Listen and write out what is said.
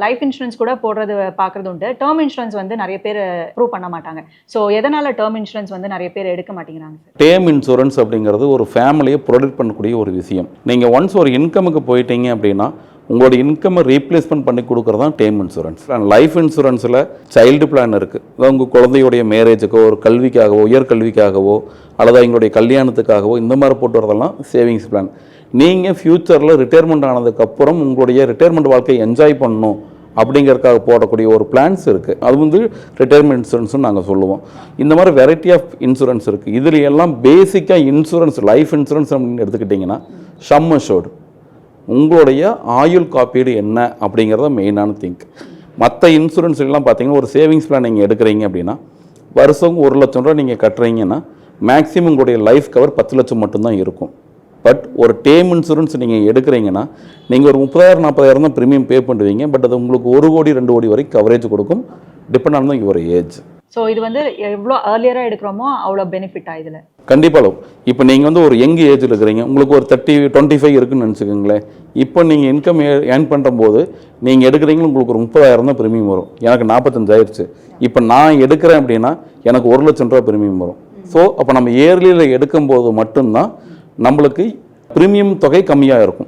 Life insurance கூட போடுறது பார்க்குறது உண்டு. டேர்ம் இன்சூரன்ஸ் வந்து நிறைய பேர் ப்ரூவ் பண்ண மாட்டாங்க. ஸோ எதனால டேர்ம் இன்சூரன்ஸ் வந்து நிறைய பேர் எடுக்க மாட்டேங்கிறாங்க சார்? டேர்ம் இன்சூரன்ஸ் அப்படிங்கிறது ஒரு ஃபேமிலியை ப்ரொடெக்ட் பண்ணக்கூடிய ஒரு விஷயம். நீங்கள் ஒன்ஸ் ஒரு இன்கமுக்கு போயிட்டீங்க அப்படின்னா உங்களோட இன்கம்மை ரீப்ளேஸ்மெண்ட் பண்ணி கொடுக்குறது தான் டேர்ம் இன்சூரன்ஸ். லைஃப் இன்சூரன்ஸில் சைல்டு பிளான் இருக்குது. அதாவது உங்கள் குழந்தையுடைய மேரேஜுக்கோ ஒரு கல்விக்காகவோ உயர்கல்விக்காகவோ அல்லது எங்களுடைய கல்யாணத்துக்காகவோ இந்த மாதிரி போட்டு வரதெல்லாம் சேவிங்ஸ் பிளான். நீங்கள் ஃப்யூச்சரில் ரிட்டையர்மெண்ட் ஆனதுக்கப்புறம் உங்களுடைய ரிட்டையர்மெண்ட் வாழ்க்கையை என்ஜாய் பண்ணணும் அப்படிங்கிறதுக்காக போடக்கூடிய ஒரு பிளான்ஸ் இருக்குது. அது வந்து ரிட்டையர்மெண்ட் இன்சூரன்ஸ்னு நாங்கள் சொல்லுவோம். இந்த மாதிரி வெரைட்டி ஆஃப் இன்சூரன்ஸ் இருக்குது. இதில் எல்லாம் பேசிக்காக இன்சூரன்ஸ் லைஃப் இன்சூரன்ஸ் அப்படின்னு எடுத்துக்கிட்டிங்கன்னா சம் அஷ்யூர்டு உங்களுடைய ஆயுள் காப்பீடு என்ன அப்படிங்கிறத மெயினான திங்க். மற்ற இன்சூரன்ஸ் எல்லாம் பார்த்தீங்கன்னா ஒரு சேவிங்ஸ் பிளான் நீங்கள் எடுக்கிறீங்க அப்படின்னா வருஷம் 1 லட்சம் ரூபா நீங்கள் கட்டுறீங்கன்னா மேக்ஸிமம் உங்களுடைய லைஃப் கவர் 10 லட்சம் மட்டும்தான் இருக்கும். பட் ஒரு டேர்ம் இன்சூரன்ஸ் நீங்கள் எடுக்கிறீங்கன்னா நீங்கள் ஒரு 30,000-40,000 தான் ப்ரீமியம் பே பண்ணுவீங்க. பட் அது உங்களுக்கு 1 கோடி 2 கோடி வரைக்கும் கவரேஜ் கொடுக்கும், depend on your age. So இது வந்து எவ்வளோ ஏர்லியராக எடுக்கிறோமோ அவ்வளோ பெனிஃபிட்டாக இதில் கண்டிப்பாக. இப்போ நீங்கள் வந்து ஒரு யங் ஏஜில் இருக்கிறீங்க, உங்களுக்கு ஒரு 25 இருக்குன்னு நினச்சிக்கோங்களேன். இப்போ நீங்கள் இன்கம் ஏர்ன் பண்ணும்போது நீங்கள் எடுக்கிறீங்க உங்களுக்கு ஒரு 30,000 தான் ப்ரீமியம் வரும். எனக்கு 45 ஆயிடுச்சு. இப்போ நான் எடுக்கிறேன் அப்படின்னா எனக்கு 1 லட்சம் ரூபா ப்ரீமியம் வரும். ஸோ அப்போ நம்ம இயர்லியில் எடுக்கும்போது மட்டும்தான் நம்மளுக்கு ப்ரீமியம் தொகை கம்மியாக இருக்கும்.